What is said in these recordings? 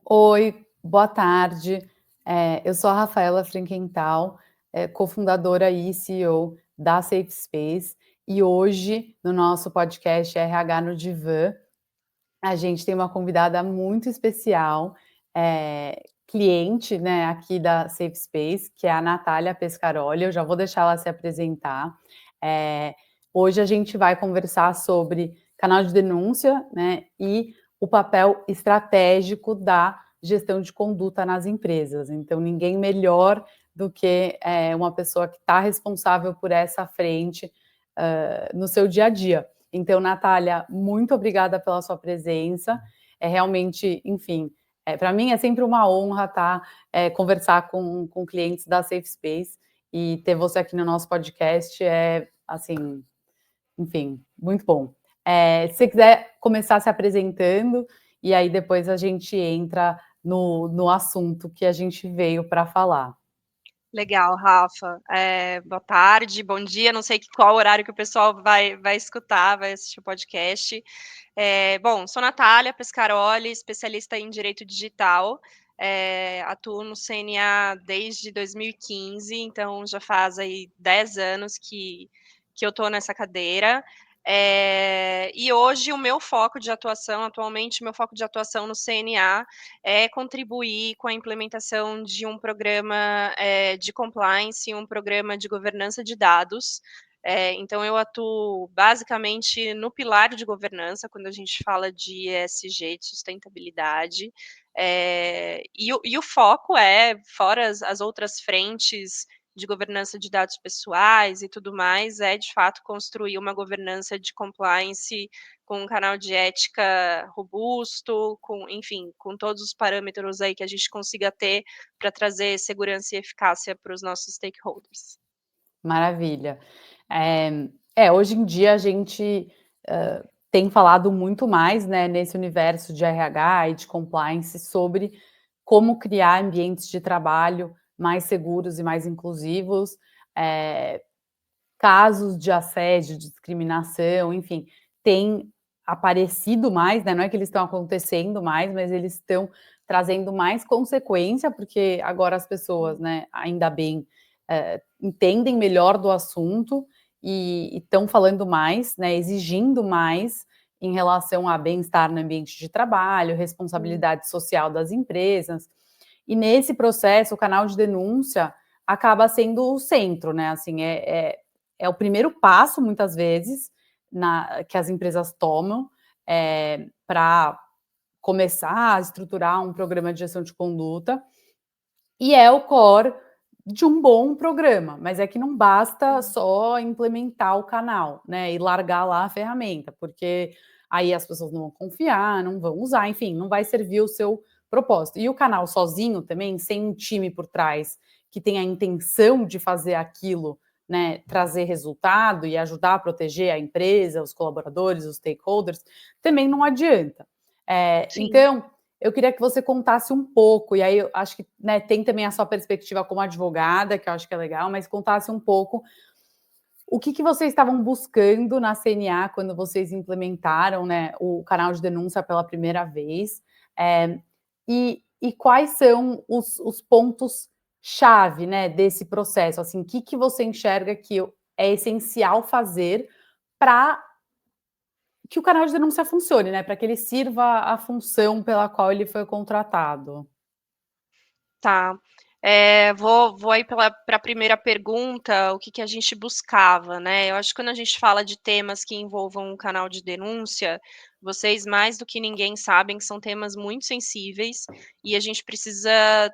Oi, boa tarde. Eu sou a Rafaela Frankenthal, cofundadora e CEO da Safe Space, e hoje, no nosso podcast RH no Divã, a gente tem uma convidada muito especial, cliente, né, aqui da Safe Space, que é a Natália Pescaroli. Eu já vou deixar ela se apresentar. Eh, Hoje a gente vai conversar sobre canal de denúncia, né, e o papel estratégico da gestão de conduta nas empresas. Então, ninguém melhor do que uma pessoa que está responsável por essa frente no seu dia a dia. Então, Natália, muito obrigada pela sua presença. É realmente, enfim, para mim é sempre uma honra conversar com clientes da Safe Space, e ter você aqui no nosso podcast é, assim, enfim, muito bom. Se você quiser começar se apresentando, e aí depois a gente entra no assunto que a gente veio para falar. Legal, Rafa. Boa tarde, bom dia. Não sei qual horário que o pessoal vai escutar, vai assistir o podcast. Bom, sou Natália Pescaroli, especialista em Direito Digital. Atuo no CNA desde 2015, então já faz aí 10 anos que eu estou nessa cadeira. E hoje o meu foco de atuação, atualmente, o meu foco de atuação no CNA é contribuir com a implementação de um programa de compliance, um programa de governança de dados. Então, eu atuo basicamente no pilar de governança, quando a gente fala de ESG, de sustentabilidade, e o foco fora as outras frentes de governança de dados pessoais e tudo mais, é de fato construir uma governança de compliance com um canal de ética robusto, enfim, com todos os parâmetros aí que a gente consiga ter para trazer segurança e eficácia para os nossos stakeholders. Maravilha. Hoje em dia a gente tem falado muito mais, né, nesse universo de RH e de compliance sobre como criar ambientes de trabalho mais seguros e mais inclusivos, eh, casos de assédio, de discriminação, enfim, tem aparecido mais, né, não é que eles estão acontecendo mais, mas eles estão trazendo mais consequência, porque agora as pessoas, né, ainda bem, entendem melhor do assunto e estão falando mais, né, exigindo mais em relação a bem-estar no ambiente de trabalho, responsabilidade social das empresas. E nesse processo, o canal de denúncia acaba sendo o centro, né, assim, é o primeiro passo, muitas vezes, que as empresas tomam para começar a estruturar um programa de gestão de conduta, e é o core de um bom programa, mas é que não basta só implementar o canal, né, e largar lá a ferramenta, porque aí as pessoas não vão confiar, não vão usar, enfim, não vai servir o seu propósito. E o canal sozinho também, sem um time por trás que tenha a intenção de fazer aquilo, né, trazer resultado e ajudar a proteger a empresa, os colaboradores, os stakeholders, também não adianta. Sim. Então, eu queria que você contasse um pouco, e aí eu acho que, né, tem também a sua perspectiva como advogada, que eu acho que é legal, mas contasse um pouco o que vocês estavam buscando na CNA quando vocês implementaram, né, o canal de denúncia pela primeira vez, e quais são os pontos-chave, né, desse processo, assim, o que você enxerga que é essencial fazer para que o canal de denúncia funcione, né, para que ele sirva a função pela qual ele foi contratado. Tá. Vou aí para a primeira pergunta, o que que a gente buscava, né. Eu acho que quando a gente fala de temas que envolvam um canal de denúncia, vocês mais do que ninguém sabem que são temas muito sensíveis, e a gente precisa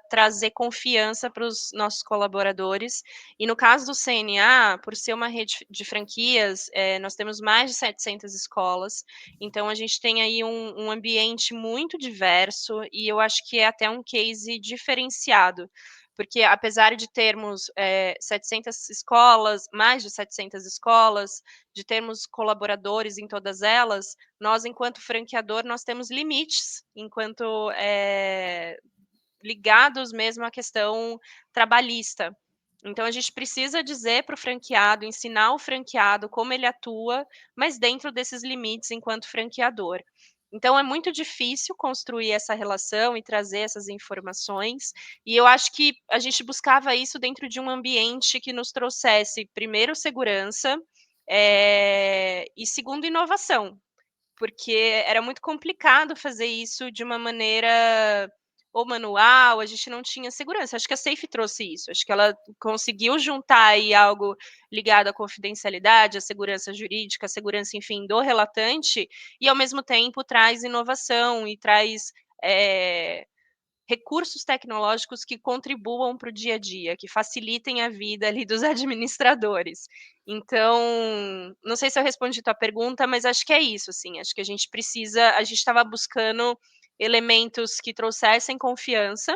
trazer confiança para os nossos colaboradores. E no caso do CNA, por ser uma rede de franquias, nós temos mais de 700 escolas, então a gente tem aí um ambiente muito diverso, e eu acho que é até um case diferenciado, porque apesar de termos 700 escolas, mais de 700 escolas, de termos colaboradores em todas elas, nós, enquanto franqueador, nós temos limites, enquanto ligados mesmo à questão trabalhista. Então a gente precisa dizer para o franqueado, ensinar o franqueado como ele atua, mas dentro desses limites enquanto franqueador. Então é muito difícil construir essa relação e trazer essas informações, e eu acho que a gente buscava isso dentro de um ambiente que nos trouxesse, primeiro, segurança, e segundo, inovação. Porque era muito complicado fazer isso de uma maneira ou manual, a gente não tinha segurança. Acho que a Safe trouxe isso, acho que ela conseguiu juntar aí algo ligado à confidencialidade, à segurança jurídica, à segurança, enfim, do relatante, e ao mesmo tempo traz inovação e traz, eh, recursos tecnológicos que contribuam para o dia a dia, que facilitem a vida ali dos administradores. Então, não sei se eu respondi tua pergunta, mas acho que é isso, assim, acho que a gente estava buscando elementos que trouxessem confiança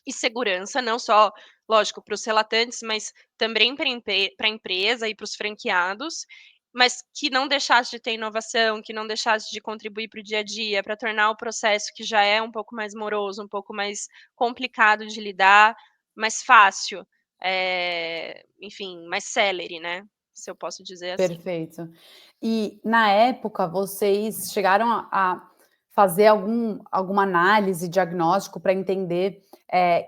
e segurança, não só, lógico, para os relatantes, mas também para a empresa e para os franqueados, mas que não deixasse de ter inovação, que não deixasse de contribuir para o dia a dia, para tornar o processo que já é um pouco mais moroso, um pouco mais complicado de lidar, mais fácil, enfim, mais celere, né, se eu posso dizer assim. Perfeito. E na época vocês chegaram a fazer alguma análise, diagnóstico para entender,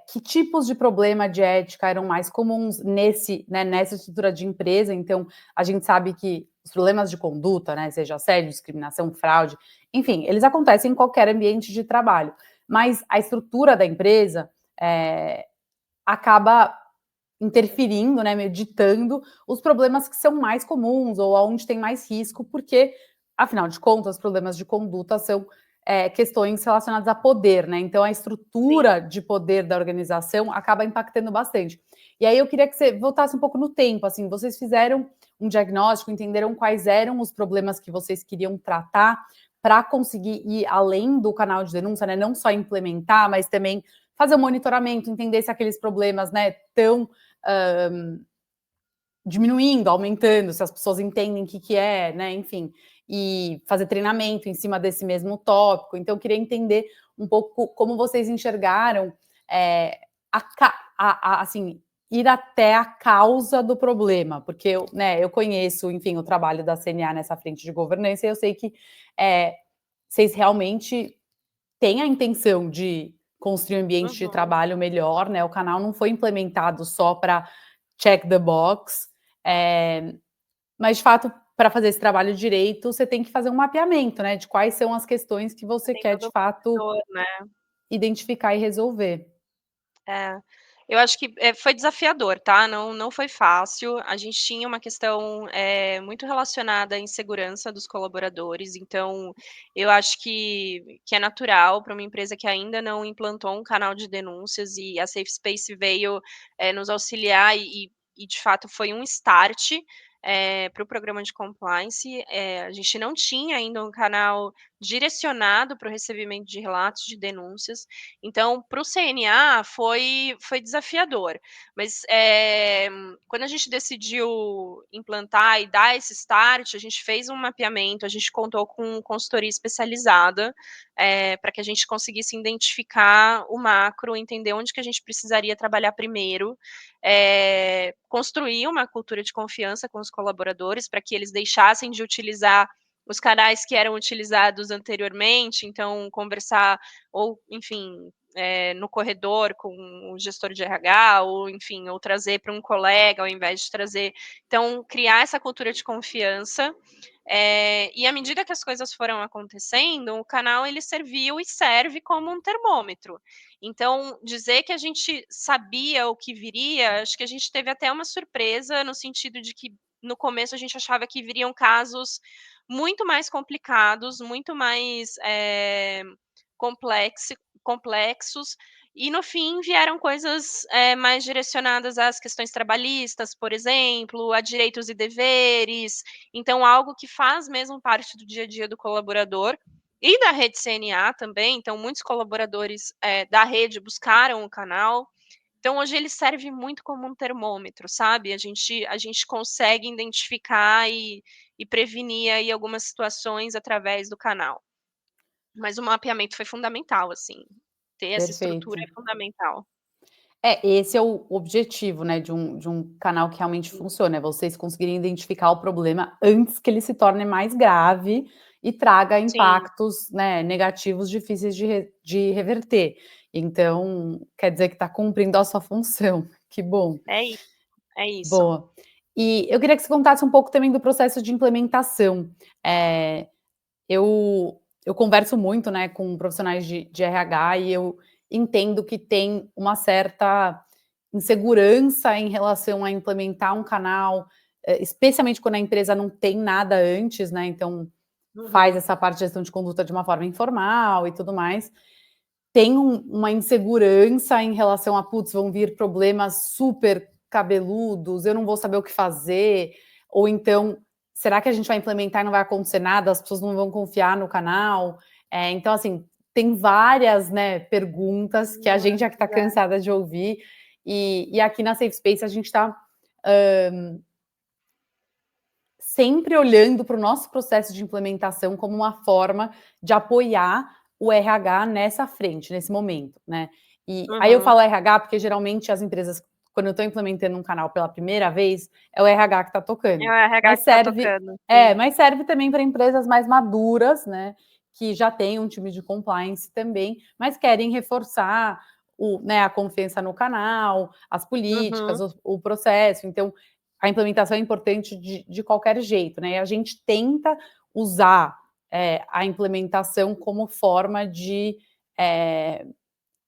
que tipos de problema de ética eram mais comuns nessa estrutura de empresa. Então, a gente sabe que os problemas de conduta, né, seja assédio, discriminação, fraude, enfim, eles acontecem em qualquer ambiente de trabalho, mas a estrutura da empresa, acaba interferindo, né, meio ditando os problemas que são mais comuns ou aonde tem mais risco, porque, afinal de contas, os problemas de conduta são questões relacionadas a poder, né? Então a Sim. estrutura de poder da organização acaba impactando bastante. E aí eu queria que você voltasse um pouco no tempo, assim, vocês fizeram um diagnóstico, entenderam quais eram os problemas que vocês queriam tratar para conseguir ir além do canal de denúncia, né? Não só implementar, mas também fazer o monitoramento, entender se aqueles problemas, né, estão diminuindo, aumentando, se as pessoas entendem o que é, né, enfim, e fazer treinamento em cima desse mesmo tópico. Então, eu queria entender um pouco como vocês enxergaram, assim, ir até a causa do problema, porque eu conheço, enfim, o trabalho da CNA nessa frente de governança, e eu sei que vocês realmente têm a intenção de construir um ambiente de Uhum. trabalho melhor, né? O canal não foi implementado só para check the box, mas de fato, para fazer esse trabalho direito, você tem que fazer um mapeamento, né? De quais são as questões que você Tem quer todo de um fato fator, né. identificar e resolver. É, eu acho que, foi desafiador, tá, não foi fácil, a gente tinha uma questão, muito relacionada à insegurança dos colaboradores, então eu acho que é natural para uma empresa que ainda não implantou um canal de denúncias e a Safe Space veio, nos auxiliar e de fato foi um start, para o programa de compliance, a gente não tinha ainda um canal direcionado para o recebimento de relatos de denúncias, então, para o CNA foi desafiador, mas, quando a gente decidiu implantar e dar esse start, a gente fez um mapeamento, a gente contou com consultoria especializada, para que a gente conseguisse identificar o macro, entender onde que a gente precisaria trabalhar primeiro, construir uma cultura de confiança com os colaboradores, para que eles deixassem de utilizar os canais que eram utilizados anteriormente, então conversar ou, enfim, no corredor com o gestor de RH, ou enfim, ou trazer para um colega ao invés de trazer. Então, criar essa cultura de confiança. E à medida que as coisas foram acontecendo, o canal ele serviu e serve como um termômetro. Então, dizer que a gente sabia o que viria, acho que a gente teve até uma surpresa no sentido de que no começo a gente achava que viriam casos muito mais complicados, muito mais complexi complexos, e no fim vieram coisas, mais direcionadas às questões trabalhistas, por exemplo, a direitos e deveres, então algo que faz mesmo parte do dia a dia do colaborador, e da rede CNA também, então muitos colaboradores, da rede buscaram o canal, então hoje ele serve muito como um termômetro, sabe, a gente consegue identificar e prevenir aí algumas situações através do canal. Mas o mapeamento foi fundamental, assim, ter essa estrutura Perfeito. é fundamental. Esse é o objetivo, né, de um canal que realmente Sim. funciona, é vocês conseguirem identificar o problema antes que ele se torne mais grave e traga Sim, impactos, né, negativos difíceis de reverter. Então, quer dizer que está cumprindo a sua função. Que bom. é i é isso. Boa. E eu queria que você contasse um pouco também do processo de implementação. Eh, eu converso muito, né, com profissionais de RH e eu entendo que tem uma certa insegurança em relação a implementar um canal, especialmente quando a empresa não tem nada antes, né, então faz Uhum. essa parte de gestão de conduta de uma forma informal e tudo mais. Tem uma insegurança em relação a: "Putz, vão vir problemas super cabeludos, eu não vou saber o que fazer", ou então: "Será que a gente vai implementar e não vai acontecer nada, as pessoas não vão confiar no canal?". Então, assim, tem várias, né, perguntas que a gente já que está É. cansada de ouvir, e aqui na Safe Space a gente está sempre olhando para o nosso processo de implementação como uma forma de apoiar o RH nessa frente, nesse momento, né. E aí eu Uhum. falo RH, porque geralmente as empresas, quando estão implementando um canal pela primeira vez, é o RH que está É tocando. o RH Mas que tá serve tocando, sim. mas serve também para empresas mais maduras, né, que já têm um time de compliance também, mas querem reforçar a confiança no canal, as políticas, Uhum. o processo. Então, a implementação é importante de qualquer jeito, né? E a gente tenta usar a implementação como forma de é,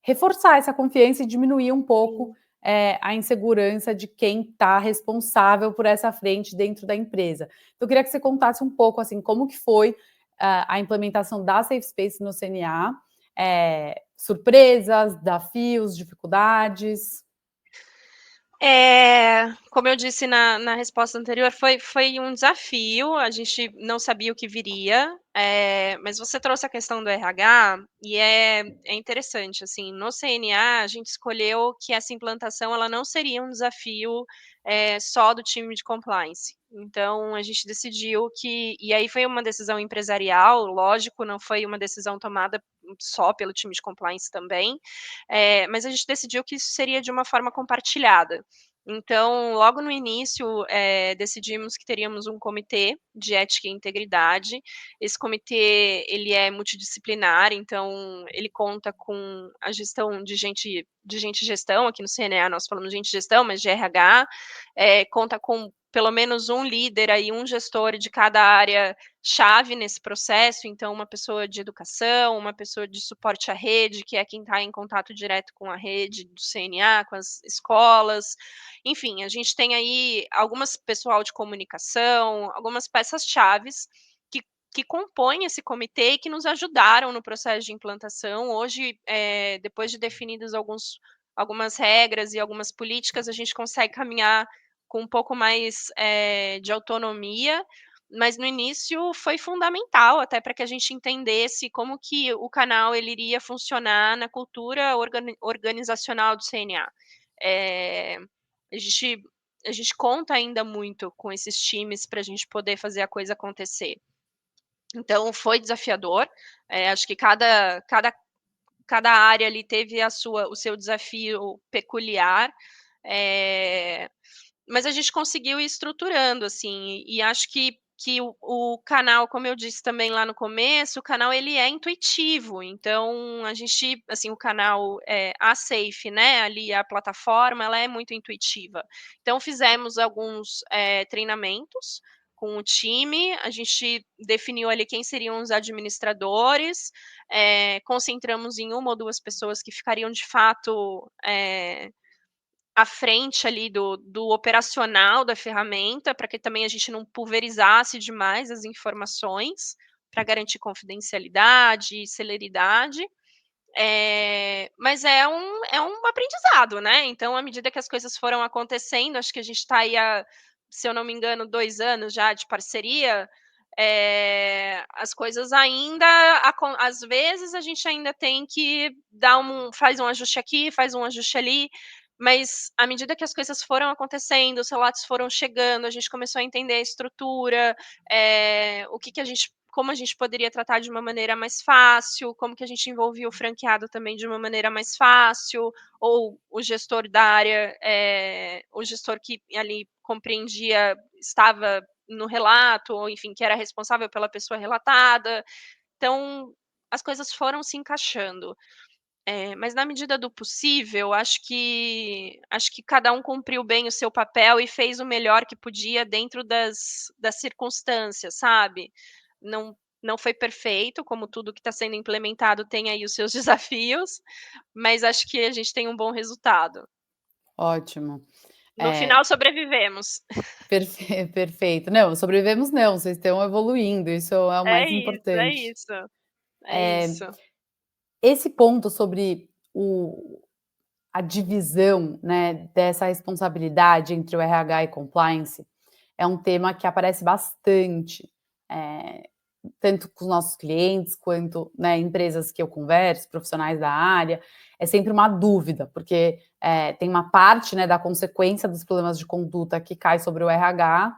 reforçar essa confiança e diminuir um pouco Sim. a insegurança de quem está responsável por essa frente dentro da empresa. Então, eu queria que você contasse um pouco assim como que foi a implementação da Safe Space no CNA, surpresas, desafios, dificuldades. Como eu disse na resposta anterior, foi um desafio, a gente não sabia o que viria, mas você trouxe a questão do RH, e é interessante, assim, no CNA, a gente escolheu que essa implantação, ela não seria um desafio, só do time de compliance. Então, a gente decidiu que e aí foi uma decisão empresarial, lógico, não foi uma decisão tomada só pelo time de compliance também, mas a gente decidiu que isso seria de uma forma compartilhada. Então, logo no início, decidimos que teríamos um comitê de ética e integridade. Esse comitê, ele é multidisciplinar, então ele conta com a gestão de gente gestão, aqui no CNA nós falamos de gente gestão, mas de RH, conta com pelo menos um líder aí, um gestor de cada área chave nesse processo, então uma pessoa de educação, uma pessoa de suporte à rede, que é quem está em contato direto com a rede do CNA, com as escolas, enfim, a gente tem aí algumas pessoal de comunicação, algumas peças chaves que que compõem esse comitê e que nos ajudaram no processo de implantação. Hoje, depois de definidos algumas regras e algumas políticas, a gente consegue caminhar com um pouco mais, de autonomia, mas no início foi fundamental até para que a gente entendesse como que o canal ele iria funcionar na cultura organizacional do CNA. Eh a gente a gente conta ainda muito com esses times para a gente poder fazer a coisa acontecer. Então foi desafiador, acho que cada área ali teve o seu desafio peculiar, eh mas a gente conseguiu ir estruturando, assim, e acho que o canal, como eu disse também lá no começo, o canal ele é intuitivo, então a gente, assim, o canal, a Safe, né, ali a plataforma, ela é muito intuitiva. Então fizemos alguns, treinamentos com o time, a gente definiu ali quem seriam os administradores, concentramos em uma ou 2 pessoas que ficariam de fato, à frente ali do operacional da ferramenta, para que também a gente não pulverizasse demais as informações, para garantir confidencialidade e celeridade. Mas é um aprendizado, né, então à medida que as coisas foram acontecendo, acho que a gente está aí há, se eu não me engano, 2 anos já de parceria, as coisas ainda às vezes a gente ainda tem que dar faz um ajuste aqui, faz um ajuste ali, mas à medida que as coisas foram acontecendo, os relatos foram chegando, a gente começou a entender a estrutura, o que que a gente como a gente poderia tratar de uma maneira mais fácil, como que a gente envolvia o franqueado também de uma maneira mais fácil, ou o gestor da área, o gestor que ali compreendia, estava no relato, ou enfim, que era responsável pela pessoa relatada. Então, as coisas foram se encaixando. Mas na medida do possível, acho que cada um cumpriu bem o seu papel e fez o melhor que podia dentro das circunstâncias, sabe. Não foi perfeito, como tudo que está sendo implementado tem aí os seus desafios, mas acho que a gente tem um bom resultado. Ótimo. No final sobrevivemos. Perfeito. Não, sobrevivemos não, vocês estão evoluindo, isso é o É mais isso, é importante. isso, é Eh, isso. esse ponto sobre o a divisão, né, dessa responsabilidade entre o RH e compliance, é um tema que aparece bastante, eh, tanto com os nossos clientes quanto, né, empresas que eu converso, profissionais da área, é sempre uma dúvida, porque, tem uma parte, né, da consequência dos problemas de conduta que cai sobre o RH,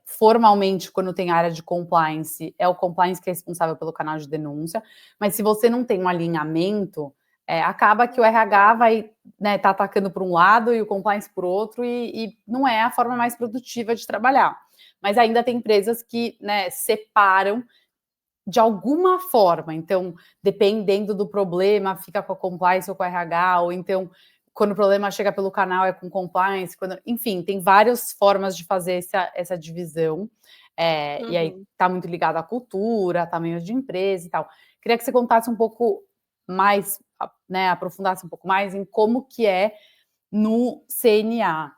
formalmente, quando tem área de compliance, é o compliance que é responsável pelo canal de denúncia, mas se você não tem um alinhamento, acaba que o RH vai, né, tá atacando por um lado e o compliance por outro e não é a forma mais produtiva de trabalhar. Mas ainda tem empresas que, né, separam de alguma forma, então, dependendo do problema, fica com a compliance ou com a RH, ou então, quando o problema chega pelo canal, é com compliance, enfim, tem várias formas de fazer essa divisão, e aí Uhum. está muito ligado à cultura, tamanho de empresa e tal. Queria que você contasse um pouco mais, né, aprofundasse um pouco mais em como que é no CNA.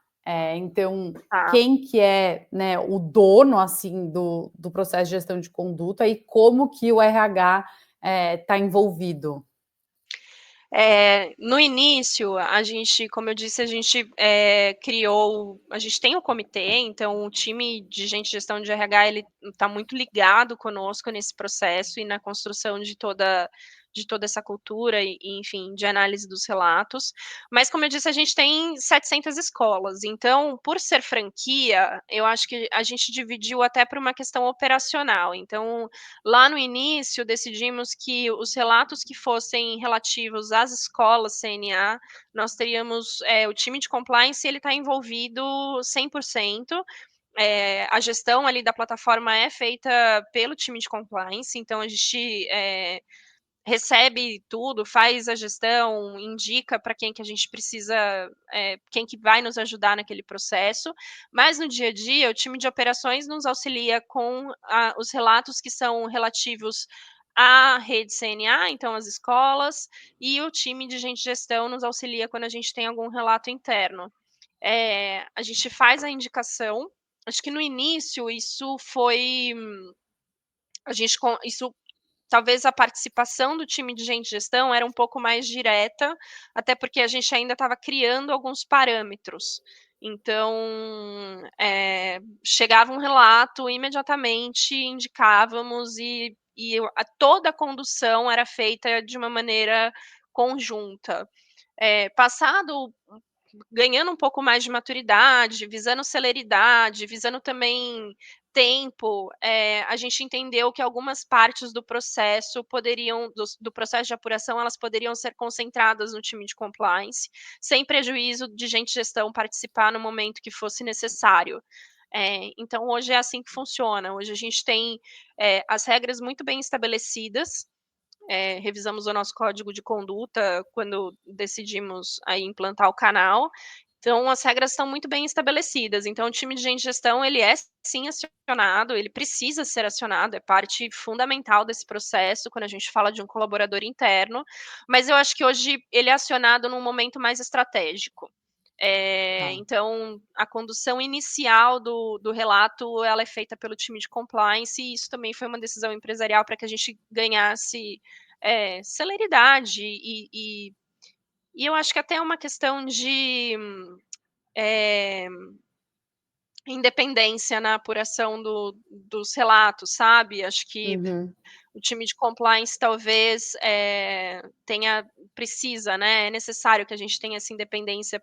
Então, Tá. quem que é, né, o dono, assim, do processo de gestão de conduta e como que o RH está envolvido? No início, a gente, como eu disse, a gente tem o comitê, então o time de gente de gestão de RH, ele está muito ligado conosco nesse processo e na construção de toda essa cultura e, enfim, de análise dos relatos. Mas, como eu disse, a gente tem 700 escolas, então, por ser franquia, eu acho que a gente dividiu até por uma questão operacional. Então, lá no início, decidimos que os relatos que fossem relativos às escolas CNA, nós teríamos, o time de compliance, ele está envolvido 100%. A gestão ali da plataforma é feita pelo time de compliance, então a gente, recebe tudo, faz a gestão, indica para quem que a gente precisa, quem que vai nos ajudar naquele processo, mas no dia a dia o time de operações nos auxilia com os relatos que são relativos à rede CNA, então as escolas, e o time de gente de gestão nos auxilia quando a gente tem algum relato interno. A gente faz a indicação, acho que no início isso foi, a gente com isso. Talvez a participação do time de gente de gestão era um pouco mais direta, até porque a gente ainda estava criando alguns parâmetros. Então, chegava um relato, imediatamente indicávamos toda a condução era feita de uma maneira conjunta. Passado ganhando um pouco mais de maturidade, visando celeridade, visando também tempo, a gente entendeu que algumas partes do processo do processo de apuração, elas poderiam ser concentradas no time de compliance, sem prejuízo de gente de gestão participar no momento que fosse necessário. Então hoje é assim que funciona, hoje a gente tem, as regras muito bem estabelecidas, revisamos o nosso código de conduta quando decidimos aí implantar o canal. Então as regras estão muito bem estabelecidas, então o time de gente de gestão ele é sim acionado, ele precisa ser acionado, é parte fundamental desse processo quando a gente fala de um colaborador interno, mas eu acho que hoje ele é acionado num momento mais estratégico. Tá. Então a condução inicial do relato, ela é feita pelo time de compliance e isso também foi uma decisão empresarial para que a gente ganhasse, celeridade e eu acho que até é uma questão de, eh, independência na apuração dos relatos, sabe. Acho que Uhum. o time de compliance talvez, precisa, né, é necessário que a gente tenha essa independência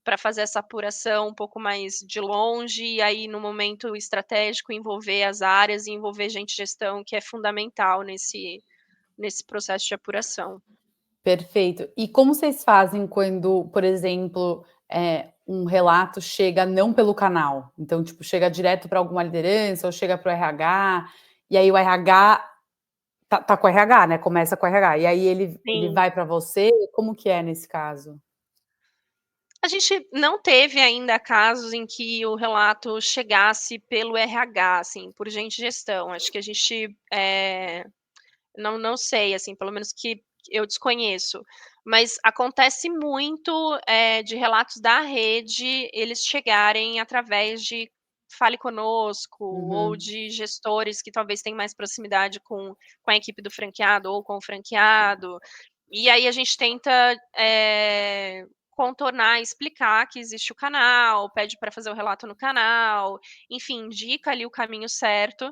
para fazer essa apuração um pouco mais de longe, e aí no momento estratégico envolver as áreas e envolver gente de gestão, que é fundamental nesse processo de apuração. Perfeito. E como vocês fazem quando, por exemplo, um relato chega não pelo canal? Então, tipo, chega direto para alguma liderança ou chega para o RH, e aí o RH tá com o RH, né, começa com o RH, e aí ele Sim. vai para você, como que é nesse caso? A gente não teve ainda casos em que o relato chegasse pelo RH, assim, por gente de gestão. Acho que a gente, não sei, assim, pelo menos que eu desconheço, mas acontece muito, de relatos da rede, eles chegarem através de "fale conosco", ou Uhum. de gestores que talvez tenham mais proximidade com a equipe do franqueado ou com o franqueado. E aí a gente tenta, contornar, explicar que existe o canal, pede para fazer o relato no canal, enfim, indica ali o caminho certo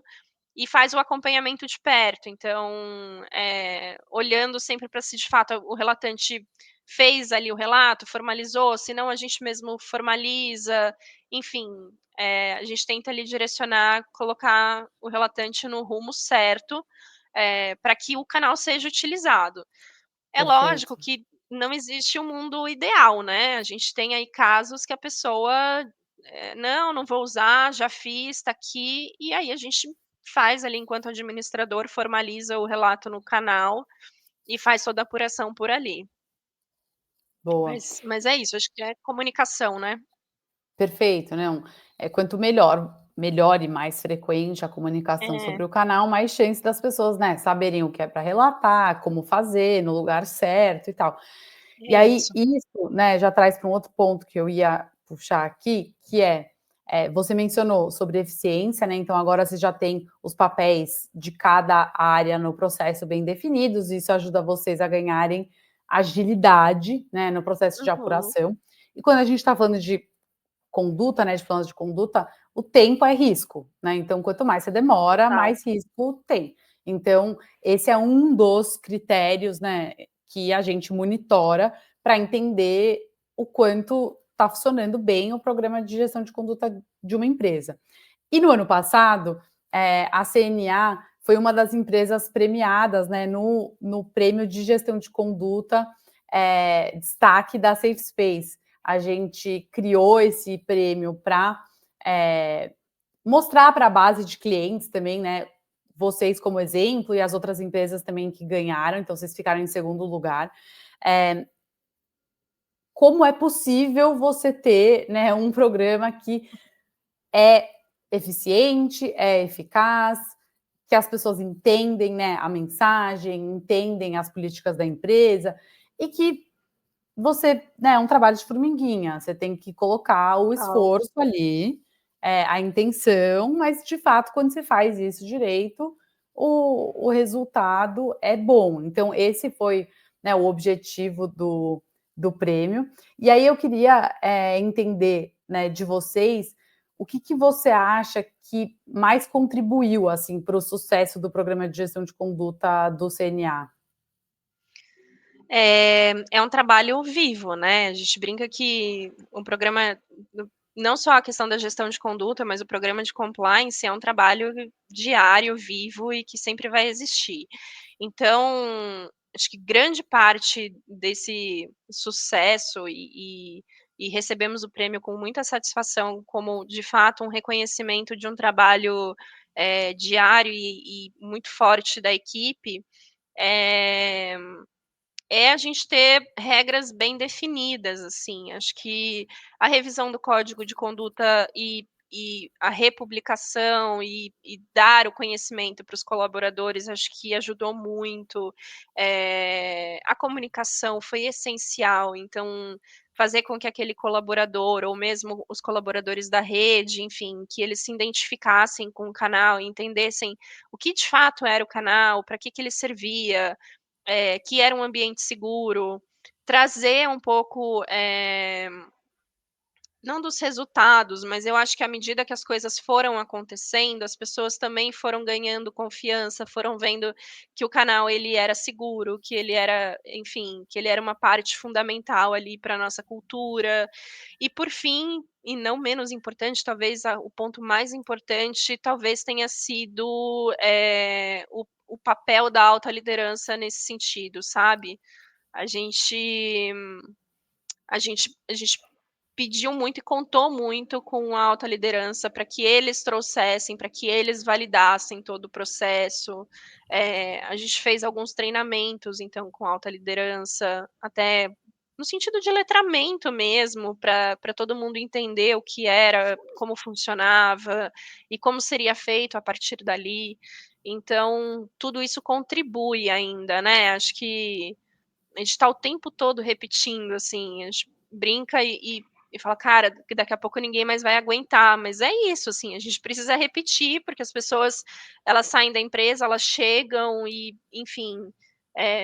e faz o acompanhamento de perto. Então, olhando sempre para se de fato o relatante fez ali o relato, formalizou, se não a gente mesmo formaliza, enfim, a gente tenta ali direcionar, colocar o relatante no rumo certo, para que o canal seja utilizado. É lógico Perfeito. que não existe um mundo ideal, né, a gente tem aí casos que a pessoa, "Não, não vou usar, já fiz, está aqui", e aí a gente faz ali enquanto administrador, formaliza o relato no canal e faz toda a apuração por ali. Boa. Mas é isso, acho que é comunicação, né. Perfeito, não, quanto melhor e mais frequente a comunicação É, sobre o canal, mais chance das pessoas, né, saberem o que é para relatar, como fazer, no lugar certo e tal. E é aí isso. isso, né, já traz para um outro ponto que eu ia puxar aqui, que você mencionou sobre eficiência, né, então agora você já tem os papéis de cada área no processo bem definidos, isso ajuda vocês a ganharem agilidade, né, no processo de Uhum, apuração. E quando a gente está falando de conduta, né, de planos de conduta, o tempo é risco, né, então quanto mais você demora, tá. mais risco tem. Então, esse é um dos critérios, né, que a gente monitora para entender o quanto está funcionando bem o programa de gestão de conduta de uma empresa. E no ano passado, a CNA foi uma das empresas premiadas, né, no prêmio de gestão de conduta, destaque da Safe Space. A gente criou esse prêmio para mostrar para a base de clientes também, né, vocês como exemplo e as outras empresas também que ganharam, então vocês ficaram em segundo lugar. Eh, Como é possível você ter, né, um programa que é eficiente, é eficaz, que as pessoas entendem, né, a mensagem, entendem as políticas da empresa e que você, né, é um trabalho de formiguinha, você tem que colocar o Total. esforço ali, a intenção, mas de fato quando você faz isso direito, o resultado é bom. Então esse foi, né, o objetivo do prêmio. E aí eu queria, entender, né, de vocês, o que que você acha que mais contribuiu, assim, para o sucesso do programa de gestão de conduta do CNA? É um trabalho vivo, né, a gente brinca que um programa não só a questão da gestão de conduta, mas o programa de compliance é um trabalho diário, vivo e que sempre vai existir. Então, acho que grande parte desse sucesso e recebemos o prêmio com muita satisfação, como de fato um reconhecimento de um trabalho, diário e muito forte da equipe, eh é a gente ter regras bem definidas, assim, acho que a revisão do código de conduta e a republicação e dar o conhecimento para os colaboradores, acho que ajudou muito, a comunicação foi essencial, então, fazer com que aquele colaborador ou mesmo os colaboradores da rede, enfim, que eles se identificassem com o canal e entendessem o que de fato era o canal, para que ele servia, que era um ambiente seguro, trazer um pouco, não dos resultados, mas eu acho que à medida que as coisas foram acontecendo, as pessoas também foram ganhando confiança, foram vendo que o canal ele era seguro, que ele era, enfim, que ele era uma parte fundamental ali para nossa cultura. E por fim, e não menos importante, talvez o ponto mais importante, talvez tenha sido, o papel da alta liderança nesse sentido, sabe? A gente a gente pediu muito e contou muito com a alta liderança para que eles trouxessem, para que eles validassem todo o processo. A gente fez alguns treinamentos, então, com alta liderança, até no sentido de letramento mesmo, para todo mundo entender o que era, como funcionava e como seria feito a partir dali. Então, tudo isso contribui ainda, né, acho que a gente está o tempo todo repetindo, assim, a gente brinca e fala: "Cara, que daqui a pouco ninguém mais vai aguentar", mas é isso, assim, a gente precisa repetir, porque as pessoas, elas saem da empresa, elas chegam e, enfim,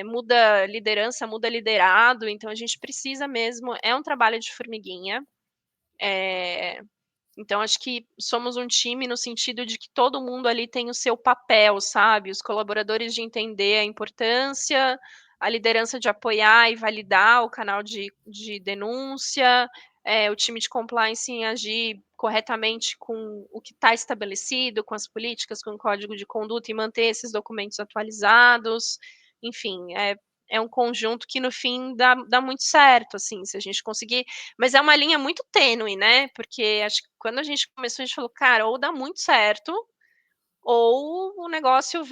muda liderança, muda liderado, então a gente precisa mesmo, é um trabalho de formiguinha, eh, então acho que somos um time no sentido de que todo mundo ali tem o seu papel, sabe, os colaboradores de entender a importância, a liderança de apoiar e validar o canal de denúncia, o time de compliance em agir corretamente com o que está estabelecido, com as políticas, com o código de conduta e manter esses documentos atualizados, enfim, é um conjunto que no fim dá muito certo, assim, se a gente conseguir, mas é uma linha muito tênue, né, porque acho que quando a gente começou, a gente falou: "Cara, ou dá muito certo, ou o negócio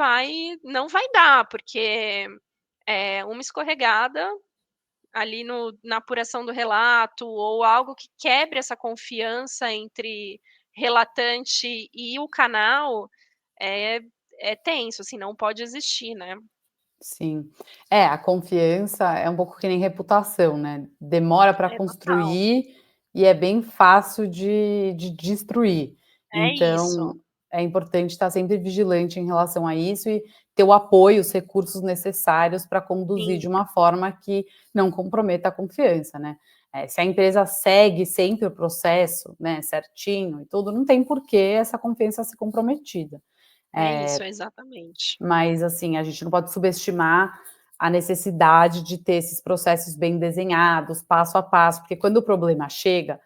não vai dar", porque, uma escorregada ali no na apuração do relato, ou algo que quebre essa confiança entre relatante e o canal, é é tenso, assim, não pode existir, né. Sim. É, a confiança é um pouco que nem reputação, né, demora para É total. construir e é bem fácil de destruir. É isso. Então, é importante estar sempre vigilante em relação a isso e ter o apoio, os recursos necessários para conduzir de Sim, uma forma que não comprometa a confiança, né. Se a empresa segue sempre o processo, né, certinho e tudo, não tem por que essa confiança ser comprometida. é Eh isso, exatamente. mas, assim, a gente não pode subestimar a necessidade de ter esses processos bem desenhados, passo a passo, porque quando o problema chega,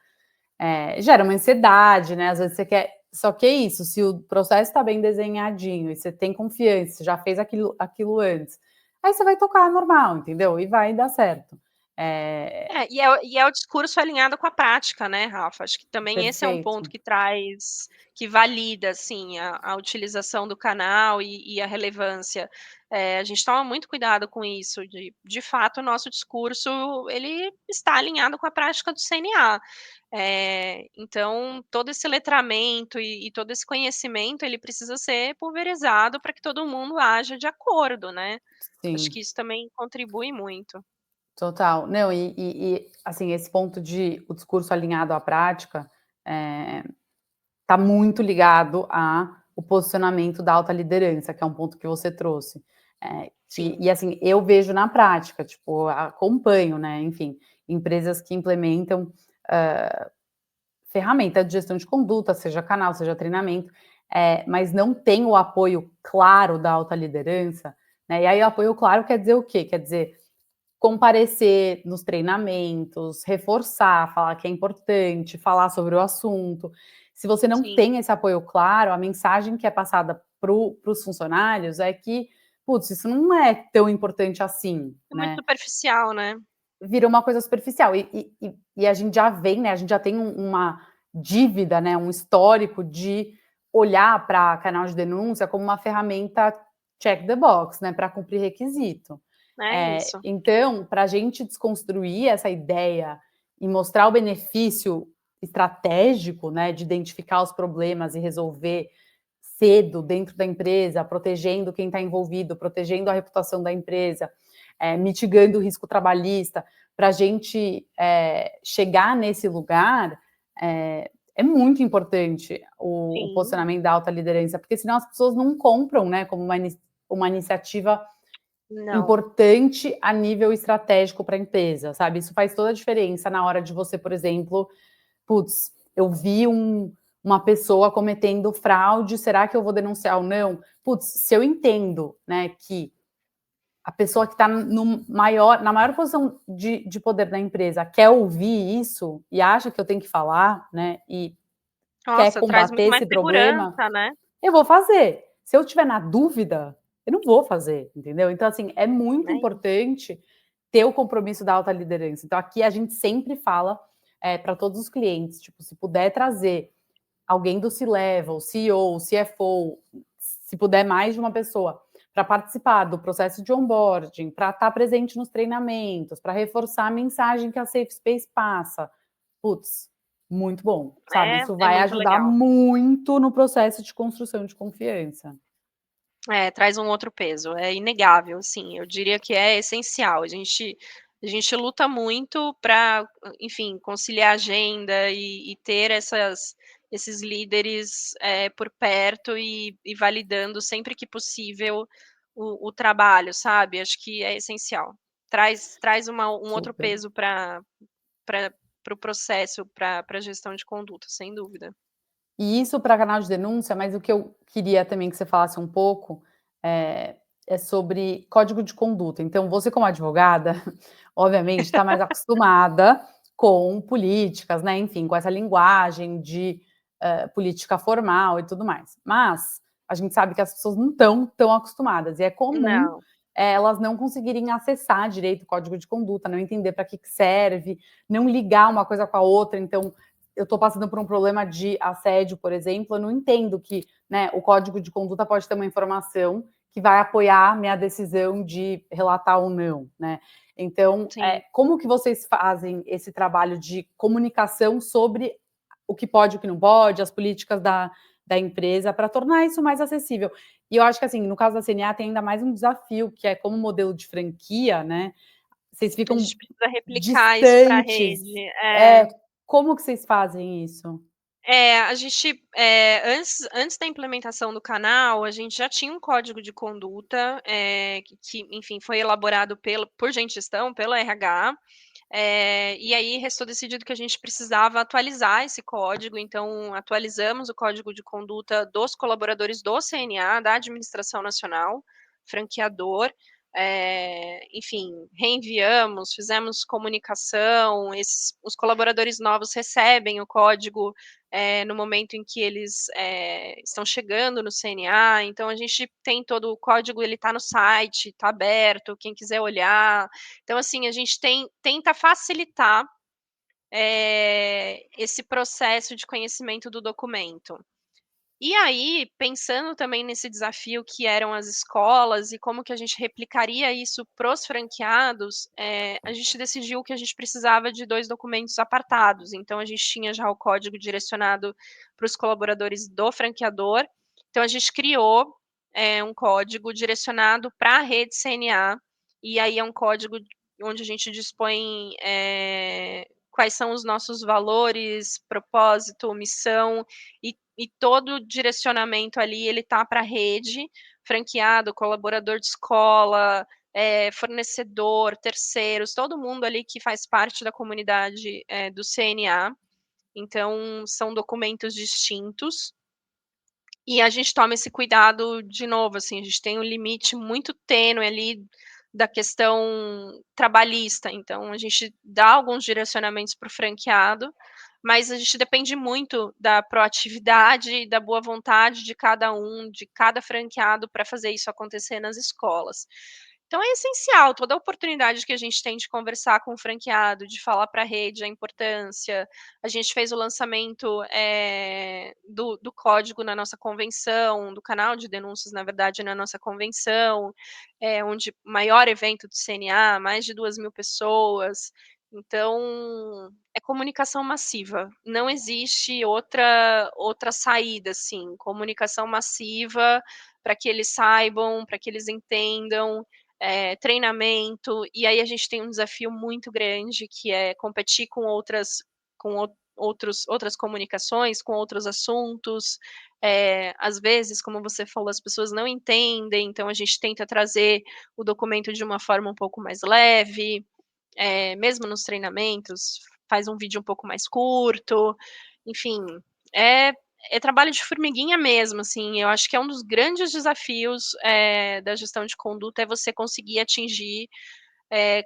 gera uma ansiedade, né, às vezes você quer só que é isso, se o processo está bem desenhadinho e você tem confiança, você já fez aquilo antes, aí você vai tocar normal, entendeu, e vai dar certo. Eh, E é o discurso alinhado com a prática, né, Rafa, acho que também esse é um ponto perfeito. que valida, assim, a utilização do canal e a relevância. A gente toma muito cuidado com isso, de fato o nosso discurso, ele está alinhado com a prática do CNA. Então todo esse letramento e todo esse conhecimento, ele precisa ser pulverizado para que todo mundo haja de acordo, né. Acho que Sim. isso também contribui muito. Total. Não, assim, esse ponto de o discurso alinhado à prática, eh, tá muito ligado a o posicionamento da alta liderança, que é um ponto que você trouxe. Sim, Assim, eu vejo na prática, tipo, acompanho, né, enfim, empresas que implementam, hã, ferramenta de gestão de conduta, seja canal, seja treinamento, mas não tem o apoio claro da alta liderança, né, e aí o apoio claro quer dizer o quê? Quer dizer comparecer nos treinamentos, reforçar, falar que é importante, falar sobre o assunto. Se você não sim. tem esse apoio claro, a mensagem que é passada para os funcionários é que, putz, isso não é tão importante assim, É muito né? superficial, né. Vira uma coisa superficial. E a gente já vem, né? A gente já tem uma dívida, né? Um histórico de olhar para canal de denúncia como uma ferramenta check the box, né? Para cumprir requisito. É isso. Então, para a gente desconstruir essa ideia e mostrar o benefício estratégico, né, de identificar os problemas e resolver cedo dentro da empresa, protegendo quem está envolvido, protegendo a reputação da empresa, mitigando o risco trabalhista, para a gente chegar nesse lugar, é muito importante o Sim. posicionamento da alta liderança, porque senão as pessoas não compram, né, como uma iniciativa Não. importante a nível estratégico para a empresa, sabe? Isso faz toda a diferença na hora de você, por exemplo, putz, eu vi uma pessoa cometendo fraude, será que eu vou denunciar ou não? Putz, se eu entendo, né, que a pessoa que está na maior posição de poder da empresa quer ouvir isso e acha que eu tenho que falar, né, e quer Nossa, traz combater muito mais esse problema, segurança, né. eu vou fazer. Se eu tiver na dúvida, eu não vou fazer, entendeu? Então, assim, é muito É isso. importante ter o compromisso da alta liderança. Então, aqui a gente sempre fala para todos os clientes, tipo, se puder trazer alguém do C-level, CEO, CFO, se puder mais de uma pessoa, para participar do processo de onboarding, para estar presente nos treinamentos, para reforçar a mensagem que a Safe Space passa. Putz, muito bom, sabe? Isso É vai muito ajudar legal. muito no processo de construção de confiança. É, traz um outro peso, é inegável, assim, eu diria que é essencial. A gente luta muito para, enfim, conciliar a agenda e ter esses líderes, por perto e validando sempre que possível o trabalho, sabe. Acho que é essencial. Traz um outro Super. peso para o processo, pra gestão de conduta, sem dúvida. E isso para canal de denúncia, mas o que eu queria também que você falasse um pouco, é é sobre código de conduta. Então você como advogada, obviamente está mais acostumada com políticas, né, enfim, com essa linguagem de, política formal e tudo mais. Mas, a gente sabe que as pessoas não estão tão acostumadas e é comum, Não, elas não conseguirem acessar direito o código de conduta, não entender para que serve, não ligar uma coisa com a outra, então eu estou passando por um problema de assédio, por exemplo, eu não entendo que, né, o código de conduta pode ter uma informação que vai apoiar minha decisão de relatar ou não, né? Então, sim. como que vocês fazem esse trabalho de comunicação sobre o que pode e o que não pode, as políticas da empresa, para tornar isso mais acessível? E eu acho que, assim, no caso da CNA tem ainda mais um desafio, que é como modelo de franquia, né, vocês A ficam gente precisa replicar isso para a distantes. rede. É, como que vocês fazem isso? A gente, antes da implementação do canal, a gente já tinha um código de conduta, que, enfim, foi elaborado por gente de gestão, pelo RH, e aí restou decidido que a gente precisava atualizar esse código, então atualizamos o código de conduta dos colaboradores do CNA, da Administração Nacional, franqueador, enfim, reenviamos, fizemos comunicação, os colaboradores novos recebem o código, no momento em que eles, estão chegando no CNA, então a gente tem todo o código, ele está no site, está aberto, quem quiser olhar. Então, assim, a gente tenta facilitar, esse processo de conhecimento do documento. E aí, pensando também nesse desafio que eram as escolas e como que a gente replicaria isso para os franqueados, a gente decidiu que a gente precisava de 2 documentos apartados. Então a gente tinha já o código direcionado para os colaboradores do franqueador, então a gente criou, um código direcionado para a rede CNA, e aí é um código onde a gente dispõe, quais são os nossos valores, propósito, missão, e todo o direcionamento ali, ele tá para a rede, franqueado, colaborador de escola, fornecedor, terceiros, todo mundo ali que faz parte da comunidade, do CNA. Então, são documentos distintos. E a gente toma esse cuidado, de novo, assim, a gente tem um limite muito tênue ali da questão trabalhista, então a gente dá alguns direcionamentos para o franqueado, mas a gente depende muito da proatividade e da boa vontade de cada franqueado para fazer isso acontecer nas escolas. Então é essencial, toda a oportunidade que a gente tem de conversar com o franqueado, de falar para a rede a importância. A gente fez o lançamento, do código na nossa convenção, do canal de denúncias, na verdade, na nossa convenção, onde maior evento do CNA, mais de 2.000 pessoas. Então, é comunicação massiva, não existe outra saída, assim, comunicação massiva para que eles saibam, para que eles entendam, treinamento, e aí a gente tem um desafio muito grande, que é competir com outras comunicações, com outros assuntos. Às vezes, como você falou, as pessoas não entendem, então a gente tenta trazer o documento de uma forma um pouco mais leve, mesmo nos treinamentos, faz um vídeo um pouco mais curto, enfim, é é trabalho de formiguinha mesmo, assim, eu acho que é um dos grandes desafios, da gestão de conduta, é você conseguir atingir,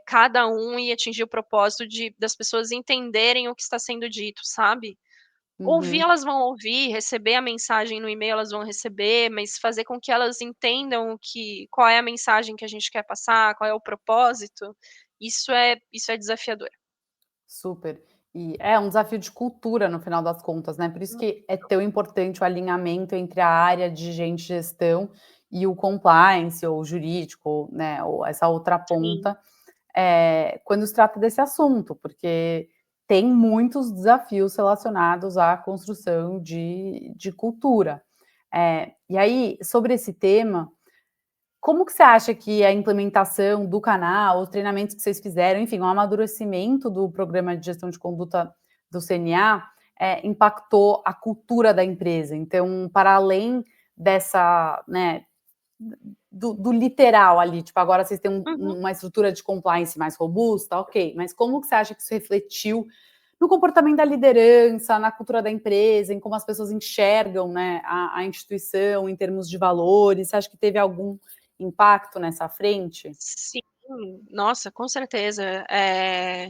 cada um e atingir o propósito das pessoas entenderem o que está sendo dito, sabe. Ouvir, Uhum. elas vão ouvir, receber a mensagem no e-mail, elas vão receber, mas fazer com que elas entendam qual é a mensagem que a gente quer passar, qual é o propósito, isso é desafiador. Super. E é um desafio de cultura no final das contas, né, por isso que é tão importante o alinhamento entre a área de gente de gestão e o compliance ou o jurídico, né, ou essa outra Sim. ponta, quando se trata desse assunto, porque tem muitos desafios relacionados à construção de cultura. E aí, sobre esse tema, como que você acha que a implementação do canal, os treinamentos que vocês fizeram, enfim, o amadurecimento do programa de gestão de conduta do CNA, impactou a cultura da empresa? Então, para além dessa, né, do literal ali, tipo, agora vocês têm Uhum. uma estrutura de compliance mais robusta, ok, mas como que você acha que isso refletiu no comportamento da liderança, na cultura da empresa, em como as pessoas enxergam, né, a instituição em termos de valores? Você acha que teve algum impacto nessa frente? Sim, nossa, com certeza.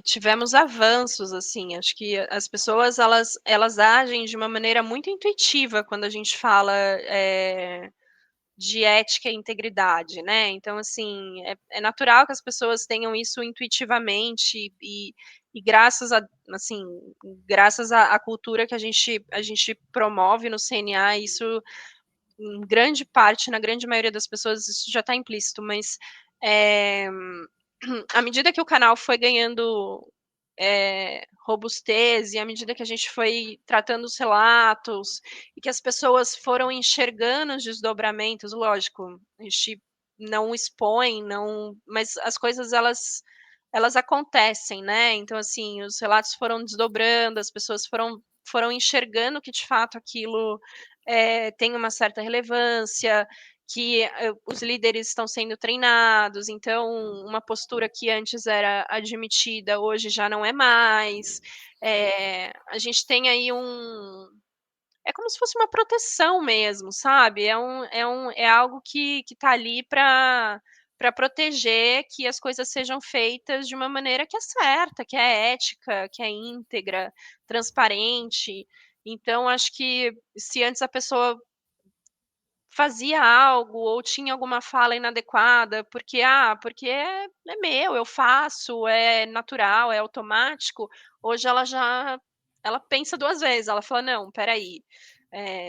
Tivemos avanços, assim, acho que as pessoas elas agem de uma maneira muito intuitiva quando a gente fala, de ética e integridade, né, então, assim, é natural que as pessoas tenham isso intuitivamente e graças a assim, graças à cultura que a gente promove no CNA, isso em grande parte, na grande maioria das pessoas, isso já está implícito, mas, eh, à medida que o canal foi ganhando, robustez e à medida que a gente foi tratando os relatos e que as pessoas foram enxergando os desdobramentos, lógico, a gente não expõe, não, mas as coisas elas acontecem, né, então, assim, os relatos foram desdobrando, as pessoas foram enxergando que de fato aquilo, tem uma certa relevância, que, os líderes estão sendo treinados, então uma postura que antes era admitida, hoje já não é mais. A gente tem aí é como se fosse uma proteção mesmo, sabe, é algo que tá ali para proteger que as coisas sejam feitas de uma maneira que é certa, que é ética, que é íntegra, transparente. Então acho que se antes a pessoa fazia algo ou tinha alguma fala inadequada, porque é meu, eu faço, é natural, é automático, hoje ela pensa 2 vezes, ela fala: "Não, espera aí,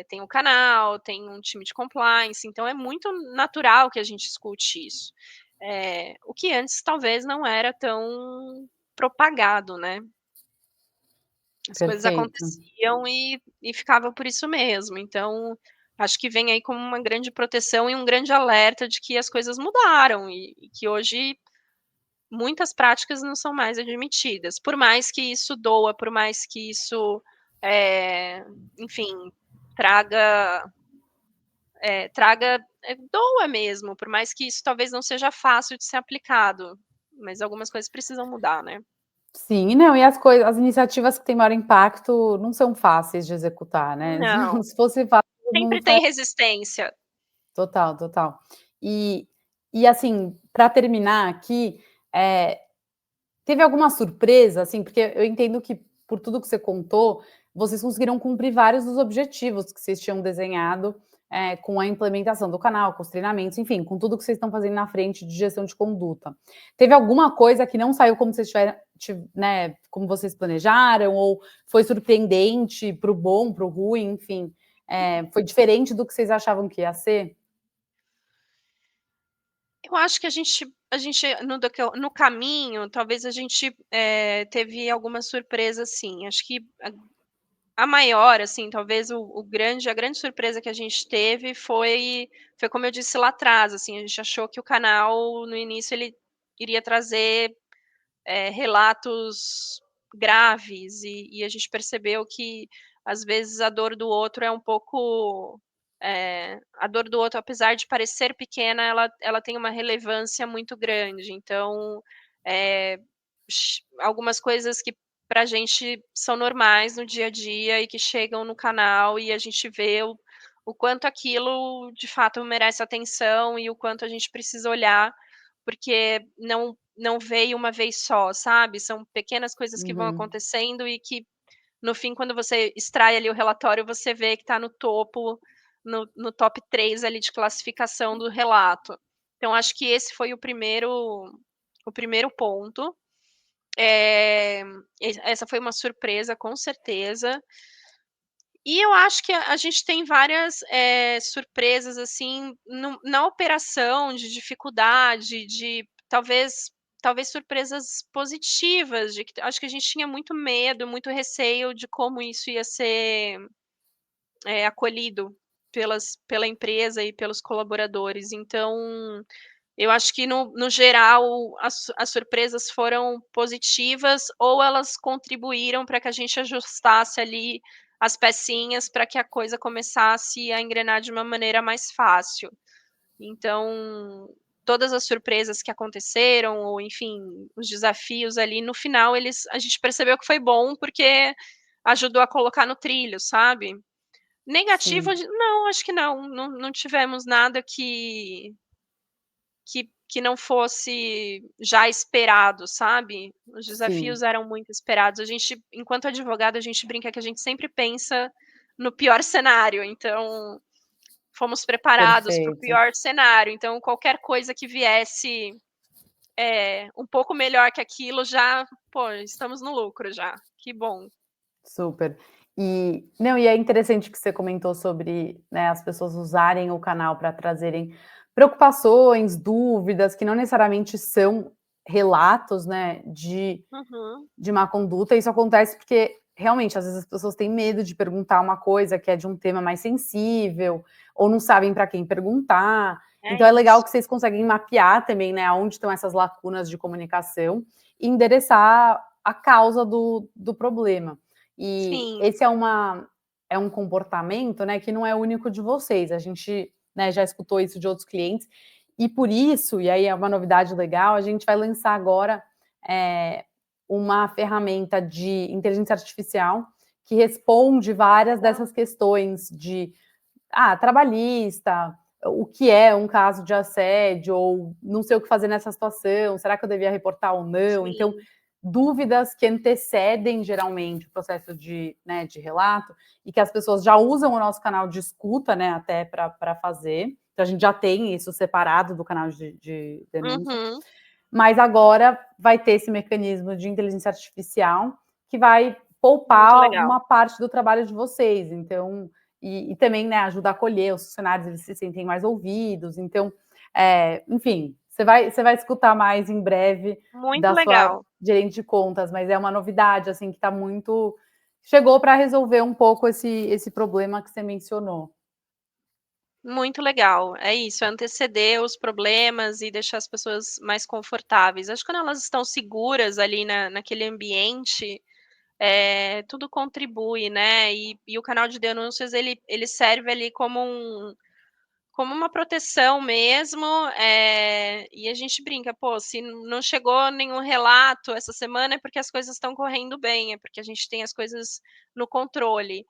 tem um canal, tem um time de compliance", então é muito natural que a gente escute isso. O que antes talvez não era tão propagado, né. As coisas Perfeito. aconteciam e ficava por isso mesmo, então, acho que vem aí como uma grande proteção e um grande alerta de que as coisas mudaram e que hoje muitas práticas não são mais admitidas, por mais que isso doa, por mais que isso, eh, enfim, traga, doa mesmo, por mais que isso talvez não seja fácil de ser aplicado, mas algumas coisas precisam mudar, né. Sim, não, e as iniciativas que têm maior impacto não são fáceis de executar, né. Não, Se fosse fácil, todo mundo sempre tem resistência. total, total. E assim, para terminar aqui, eh, teve alguma surpresa, assim, porque eu entendo que por tudo que você contou, vocês conseguiram cumprir vários dos objetivos que vocês tinham desenhado, com a implementação do canal, com os treinamentos, enfim, com tudo que vocês estão fazendo na frente de gestão de conduta. Teve alguma coisa que não saiu como vocês tiveram né, como vocês planejaram, ou foi surpreendente para o bom, para o ruim, enfim, foi diferente do que vocês achavam que ia ser? Eu acho que a gente no caminho, talvez a gente, teve alguma surpresa sim, acho que a maior, assim, talvez a grande surpresa que a gente teve foi como eu disse lá atrás, assim, a gente achou que o canal no início ele iria trazer, relatos graves e a gente percebeu que, às vezes, a dor do outro é um pouco, a dor do outro, apesar de parecer pequena, ela tem uma relevância muito grande. Então, algumas coisas que pra gente são normais no dia a dia e que chegam no canal e a gente vê o quanto aquilo de fato merece atenção e o quanto a gente precisa olhar, porque não veio uma vez só, sabe, são pequenas coisas que vão Uhum. acontecendo e que no fim, quando você extrai ali o relatório, você vê que está no topo, no top 3 ali de classificação do relato. Então acho que esse foi o primeiro ponto. Essa foi uma surpresa, com certeza. E eu acho que a gente tem várias, surpresas, assim, na operação, de dificuldade, de talvez surpresas positivas, de que acho que a gente tinha muito medo, muito receio de como isso ia ser, acolhido pela empresa e pelos colaboradores. Então, eu acho que no geral as surpresas foram positivas ou elas contribuíram para que a gente ajustasse ali as pecinhas para que a coisa começasse a engrenar de uma maneira mais fácil. Então, todas as surpresas que aconteceram ou enfim, os desafios ali no final a gente percebeu que foi bom, porque ajudou a colocar no trilho, sabe. Negativo Sim, não, acho que não tivemos nada que não fosse já esperado, sabe. Os sim, desafios eram muito esperados. A gente, enquanto advogado, a gente brinca que a gente sempre pensa no pior cenário, então fomos preparados para o perfeito. pior cenário, então qualquer coisa que viesse, um pouco melhor que aquilo já, pô, estamos no lucro já, que bom. Super. E não, e é interessante que você comentou sobre, né, as pessoas usarem o canal para trazerem preocupações, dúvidas, que não necessariamente são relatos, né, Uhum. de má conduta. Isso acontece porque, realmente, às vezes as pessoas têm medo de perguntar uma coisa que é de um tema mais sensível, ou não sabem para quem perguntar. É Então é legal isso. que vocês conseguem mapear também, né, aonde estão essas lacunas de comunicação e endereçar a causa do problema. E Sim. esse é um comportamento, né, que não é único de vocês. A gente, né, já escutou isso de outros clientes, e por isso, e aí é uma novidade legal, a gente vai lançar agora, eh, uma ferramenta de inteligência artificial que responde várias Legal. dessas questões de trabalhista, o que é um caso de assédio, ou não sei o que fazer nessa situação, será que eu devia reportar ou não? Então, Sim. dúvidas que antecedem geralmente o processo de, né, de relato, e que as pessoas já usam o nosso canal de escuta, né, até para fazer. Então, a gente já tem isso separado do canal de denúncia, Uhum. mas agora vai ter esse mecanismo de inteligência artificial que vai Muito poupar legal. uma parte do trabalho de vocês. Então, e também, né, ajuda a acolher os funcionários, eles se sentem mais ouvidos. Então, enfim, você vai escutar mais em breve Muito da sua legal. gerente de contas, mas é uma novidade, assim, que está muito, chegou para resolver um pouco esse problema que você mencionou. Muito legal. É isso, é anteceder os problemas e deixar as pessoas mais confortáveis. Acho que quando elas estão seguras ali naquele ambiente, tudo contribui, né. E o canal de denúncias ele serve ali como uma proteção mesmo, e a gente brinca: "Pô, se não chegou nenhum relato essa semana é porque as coisas estão correndo bem, é porque a gente tem as coisas no controle".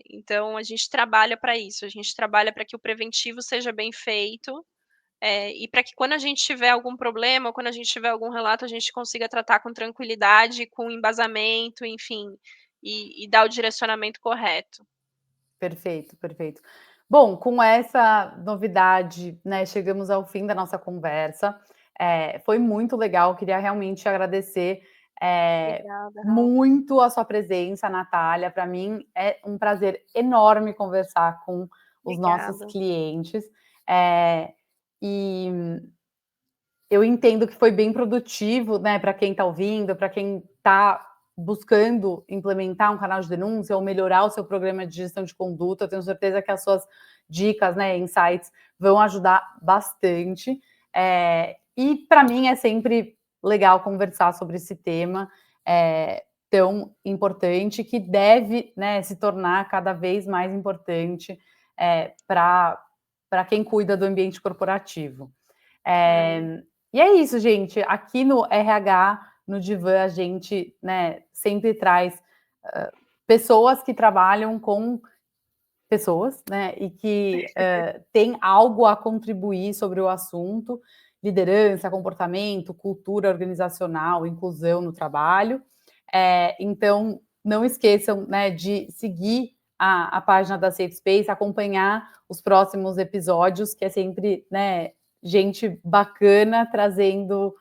Então a gente trabalha para isso, a gente trabalha para que o preventivo seja bem feito, e para que quando a gente tiver algum problema ou quando a gente tiver algum relato, a gente consiga tratar com tranquilidade, com embasamento, enfim, e dar o direcionamento correto. Perfeito, perfeito. Bom, com essa novidade, né, chegamos ao fim da nossa conversa. Foi muito legal, queria realmente agradecer, Obrigada, Rafa. muito a sua presença, Natália. Para mim é um prazer enorme conversar com os nossos Obrigada. clientes. E eu entendo que foi bem produtivo, né, para quem está ouvindo, para quem está buscando implementar um canal de denúncia ou melhorar o seu programa de gestão de conduta. Eu tenho certeza que as suas dicas, né, insights vão ajudar bastante. E para mim é sempre legal conversar sobre esse tema tão importante, que deve, né, se tornar cada vez mais importante para quem cuida do ambiente corporativo. É. E é isso, gente. Aqui no RH no Divã a gente, né, sempre traz pessoas que trabalham com pessoas, né, e que têm algo a contribuir sobre o assunto, liderança, comportamento, cultura organizacional, inclusão no trabalho. Então, não esqueçam, né, de seguir a página da Safe Space, acompanhar os próximos episódios, que é sempre, né, gente bacana trazendo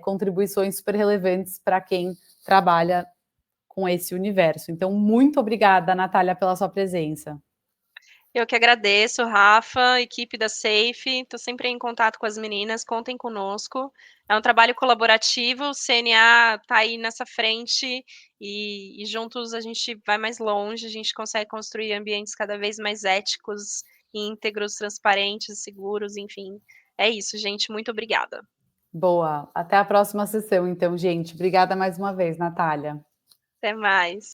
contribuições super relevantes para quem trabalha com esse universo. Então, muito obrigada, Natália, pela sua presença. Eu que agradeço, Rafa, equipe da Safe, estou sempre em contato com as meninas, contem conosco. É um trabalho colaborativo, o CNA está aí nessa frente e juntos a gente vai mais longe, a gente consegue construir ambientes cada vez mais éticos, íntegros, transparentes, seguros, enfim. É isso, gente, muito obrigada. Boa. Até a próxima sessão, então, gente. Obrigada mais uma vez, Natália. Até mais.